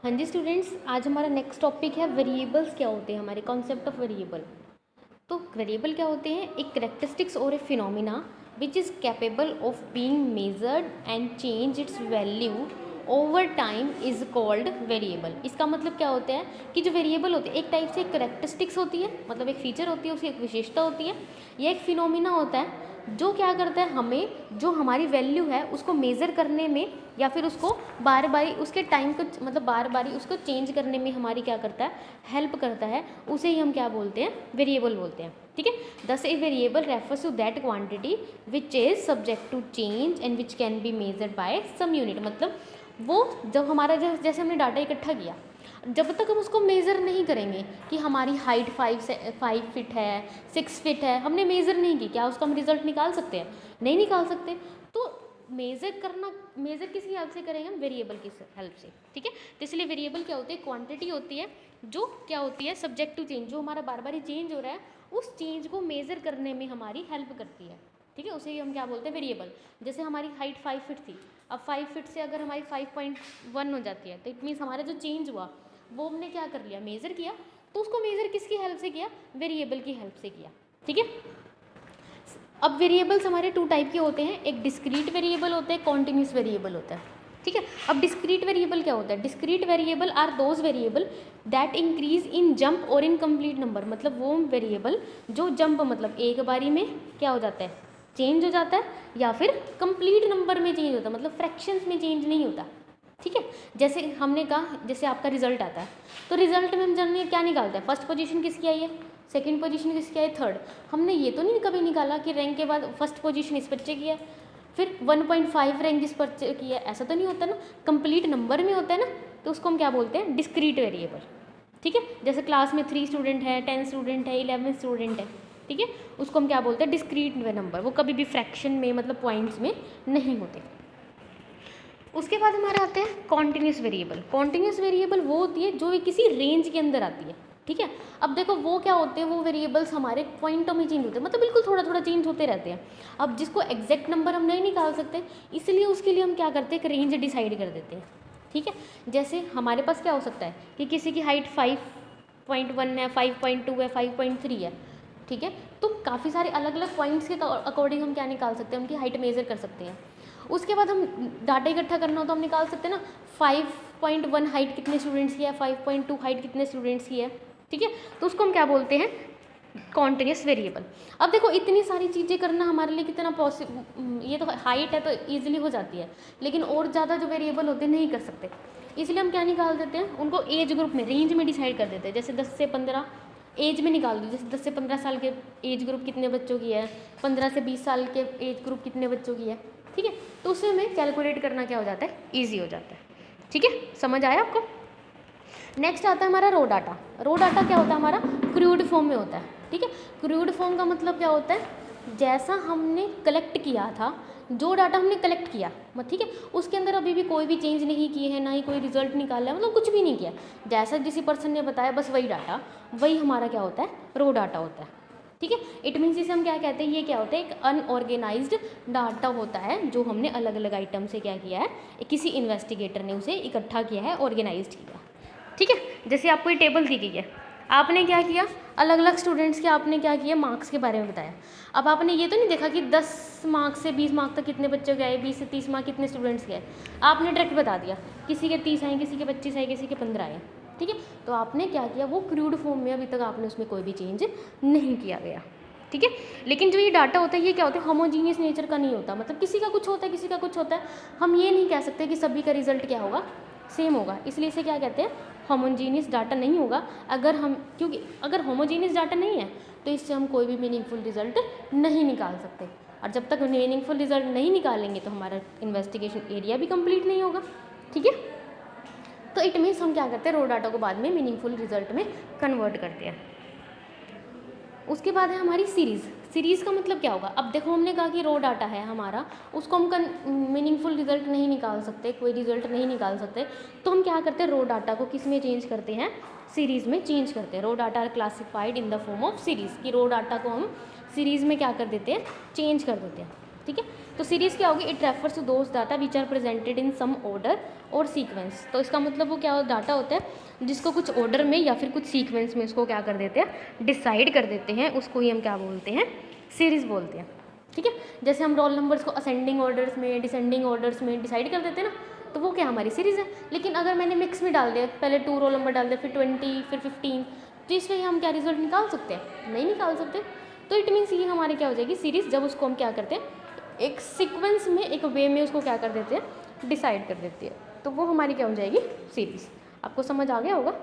हाँ जी स्टूडेंट्स, आज हमारा नेक्स्ट टॉपिक है वेरिएबल्स क्या होते हैं, हमारे कॉन्सेप्ट ऑफ वेरिएबल। तो वेरिएबल क्या होते हैं? एक करेक्टरिस्टिक्स और a phenomena which is capable of being measured and change it's value over time is called variable. इसका मतलब क्या होता है कि जो वेरिएबल होते हैं एक टाइप से एक करेक्टरिस्टिक्स होती है, मतलब एक फीचर होती है, उसकी एक विशेषता होती है, या एक फिनोमिना होता है जो क्या करता है, हमें जो हमारी वैल्यू है उसको मेज़र करने में या फिर उसको बार बारी उसके टाइम को मतलब बार बारी उसको चेंज करने में हमारी क्या करता है, हेल्प करता है। उसे ही हम क्या बोलते हैं, वेरिएबल बोलते हैं। ठीक है, thus a variable refers to that quantity which is subject to change and which can be measured by some unit. मतलब वो जब हमारा जैसे हमने डाटा इकट्ठा किया, जब तक हम उसको मेज़र नहीं करेंगे कि हमारी हाइट 5 फीट है, 6 फीट है, हमने मेज़र नहीं की, क्या उसका हम रिज़ल्ट निकाल सकते हैं? नहीं निकाल सकते। तो मेज़र किसकी हेल्प से करेंगे? हम वेरिएबल की हेल्प से। ठीक है, तो इसलिए वेरिएबल क्या होती है? क्वांटिटी होती है जो क्या होती है, सब्जेक्ट टू चेंज, जो हमारा बार बार ही चेंज हो रहा है, उस चेंज को मेज़र करने में हमारी हेल्प करती है। ठीक है, उसे ही हम क्या बोलते हैं, वेरिएबल। जैसे हमारी हाइट 5 फीट थी, अब 5 फीट से अगर हमारी 5.1 हो जाती है, तो इट मीन्स हमारा जो चेंज हुआ वो हमने क्या कर लिया, मेज़र किया। तो उसको मेज़र किसकी हेल्प से किया? वेरिएबल की हेल्प से किया। ठीक है, अब वेरिएबल्स हमारे टू टाइप के होते हैं, एक डिस्क्रीट वेरिएबल होता है, कॉन्टिन्यूस वेरिएबल होता है। ठीक है, अब डिस्क्रीट वेरिएबल क्या होता है? Discrete variable are those variable that increase in jump और इन कंप्लीट नंबर। मतलब वो वेरिएबल जो जंप मतलब एक बारी में क्या हो जाता है, चेंज हो जाता है, या फिर कंप्लीट नंबर में चेंज होता है, मतलब फ्रैक्शंस में चेंज नहीं होता। ठीक है, जैसे हमने कहा, जैसे आपका रिजल्ट आता है, तो रिजल्ट में हम जानने क्या निकालते हैं, फर्स्ट पोजीशन किसकी आई है, सेकंड पोजीशन किसकी आई, थर्ड। हमने ये तो नहीं कभी निकाला कि रैंक के बाद फर्स्ट पोजीशन इस बच्चे की है, फिर 1.5 रैंक इस बच्चे की है, ऐसा तो नहीं होता ना, कंप्लीट नंबर में होता है ना। तो उसको हम क्या बोलते हैं, डिस्क्रीट वेरिएबल। ठीक है, जैसे क्लास में 3 स्टूडेंट है, 10 स्टूडेंट है, 11 स्टूडेंट है, ठीक है, उसको हम क्या बोलते हैं, डिस्क्रीट नंबर। वो कभी भी फ्रैक्शन में मतलब पॉइंट्स में नहीं होते। उसके बाद हमारे आते हैं कॉन्टिन्यूस वेरिएबल। कॉन्टिन्यूस वेरिएबल वो होती है जो किसी रेंज के अंदर आती है। ठीक है, अब देखो वो क्या होते हैं, वो वेरिएबल्स हमारे पॉइंटों में चेंज होते हैं, मतलब बिल्कुल थोड़ा थोड़ा चेंज होते रहते हैं। अब जिसको एग्जैक्ट नंबर हम नहीं निकाल सकते, इसलिए उसके लिए हम क्या करते हैं, एक रेंज डिसाइड कर देते हैं। ठीक है, जैसे हमारे पास क्या हो सकता है कि किसी की हाइट 5.1 है, 5.2 है, 5.3 है। ठीक है, तो काफ़ी सारे अलग अलग पॉइंट्स के अकॉर्डिंग हम क्या निकाल सकते हैं, उनकी हाइट मेज़र कर सकते हैं। उसके बाद हम डाटा इकट्ठा करना हो तो हम निकाल सकते हैं ना, 5.1 हाइट कितने स्टूडेंट्स की है, 5.2 हाइट कितने स्टूडेंट्स की है। ठीक है, तो उसको हम क्या बोलते हैं, कॉन्टिन्यूस वेरिएबल। अब देखो इतनी सारी चीज़ें करना हमारे लिए कितना पॉसिबल, ये तो हाइट है तो ईजिली हो जाती है, लेकिन और ज़्यादा जो वेरिएबल होते हैं नहीं कर सकते, इसलिए हम क्या निकाल देते हैं, उनको एज ग्रुप में, रेंज में डिसाइड कर देते हैं। जैसे 10 से 15 एज में निकाल दो, जैसे 10 से 15 साल के एज ग्रुप कितने बच्चों की है, 15 से 20 साल के एज ग्रुप कितने बच्चों की है। ठीक है, तो उससे हमें कैलकुलेट करना क्या हो जाता है, ईजी हो जाता है। ठीक है, समझ आया आपको? नेक्स्ट आता है हमारा रो डाटा। रो डाटा क्या होता है, हमारा क्रूड फॉर्म में होता है। ठीक है, क्रूड फॉर्म का मतलब क्या होता है, जैसा हमने कलेक्ट किया था, जो डाटा हमने कलेक्ट किया, ठीक है, उसके अंदर अभी भी कोई भी चेंज नहीं किए हैं, ना ही कोई रिजल्ट निकाला है, मतलब कुछ भी नहीं किया, जैसा किसी पर्सन ने बताया बस वही डाटा, वही हमारा क्या होता है, रो डाटा होता है। ठीक है, इट मीन्स इसे हम क्या कहते हैं, ये क्या होता है, एक अनऑर्गेनाइज्ड डाटा होता है, जो हमने अलग अलग आइटम से क्या किया है, किसी इन्वेस्टिगेटर ने उसे इकट्ठा किया है, ऑर्गेनाइज किया। ठीक है, जैसे आपको ये टेबल दी गई है, आपने क्या किया, अलग अलग स्टूडेंट्स के आपने क्या किया, मार्क्स के बारे में बताया। अब आपने ये तो नहीं देखा कि 10 मार्क्स से 20 मार्क्स तक कितने बच्चे गए, 20 से 30 मार्क्स कितने स्टूडेंट्स गए, आपने डायरेक्ट बता दिया, किसी के 30 आए, किसी के 25 आए, किसी के 15 आए। ठीक है, तो आपने क्या किया, वो क्रूड फॉर्म में, अभी तक आपने उसमें कोई भी चेंज नहीं किया गया। ठीक है, लेकिन जो ये डाटा होता है ये क्या होता है, होमोजीनियस नेचर का नहीं होता, मतलब किसी का कुछ होता है, किसी का कुछ होता है, हम ये नहीं कह सकते कि सभी का रिजल्ट क्या होगा, सेम होगा, इसलिए इसे क्या कहते हैं, होमोजीनियस डाटा नहीं होगा। अगर हम, क्योंकि अगर होमोजीनियस डाटा नहीं है तो इससे हम कोई भी मीनिंगफुल रिजल्ट नहीं निकाल सकते, और जब तक मीनिंगफुल रिजल्ट नहीं निकालेंगे तो हमारा इन्वेस्टिगेशन एरिया भी कंप्लीट नहीं होगा। ठीक है, तो इट मीन्स हम क्या करते हैं, रो डाटा को बाद में मीनिंगफुल रिजल्ट में कन्वर्ट करते हैं। उसके बाद है हमारी सीरीज़। सीरीज़ का मतलब क्या होगा, अब देखो हमने कहा कि रो डाटा है हमारा, उसको हम मीनिंगफुल रिजल्ट नहीं निकाल सकते, कोई रिजल्ट नहीं निकाल सकते, तो हम क्या करते हैं, रो डाटा को किस में चेंज करते हैं, सीरीज़ में चेंज करते हैं। Raw data are classified in the form of series, कि रो डाटा को हम सीरीज़ में क्या कर देते हैं, चेंज कर देते हैं। ठीक है। तो सीरीज़ क्या होगी, it refers to those data which are presented in some order और सीक्वेंस। तो इसका मतलब वो क्या डाटा होता है जिसको कुछ ऑर्डर में या फिर कुछ सीक्वेंस में उसको क्या कर देते हैं, डिसाइड कर देते हैं, उसको ही हम क्या बोलते हैं, सीरीज़ बोलते हैं। ठीक है, जैसे हम रोल नंबर्स को असेंडिंग ऑर्डर्स में, डिसेंडिंग ऑर्डर्स में डिसाइड कर देते हैं ना, तो वो क्या हमारी सीरीज़ है। लेकिन अगर मैंने मिक्स में डाल दिया, पहले 2 रोल नंबर डाल दिया, फिर 20, फिर 15, तो इसमें हम क्या रिजल्ट निकाल सकते हैं, नहीं निकाल सकते। तो इट मीन्स ये हमारी क्या हो जाएगी सीरीज़, जब उसको हम क्या करते हैं, एक सीक्वेंस में, एक वे में उसको क्या कर देते हैं, डिसाइड कर देते हैं, तो वो हमारी क्या हो जाएगी सीरीज़। आपको समझ आ गया होगा।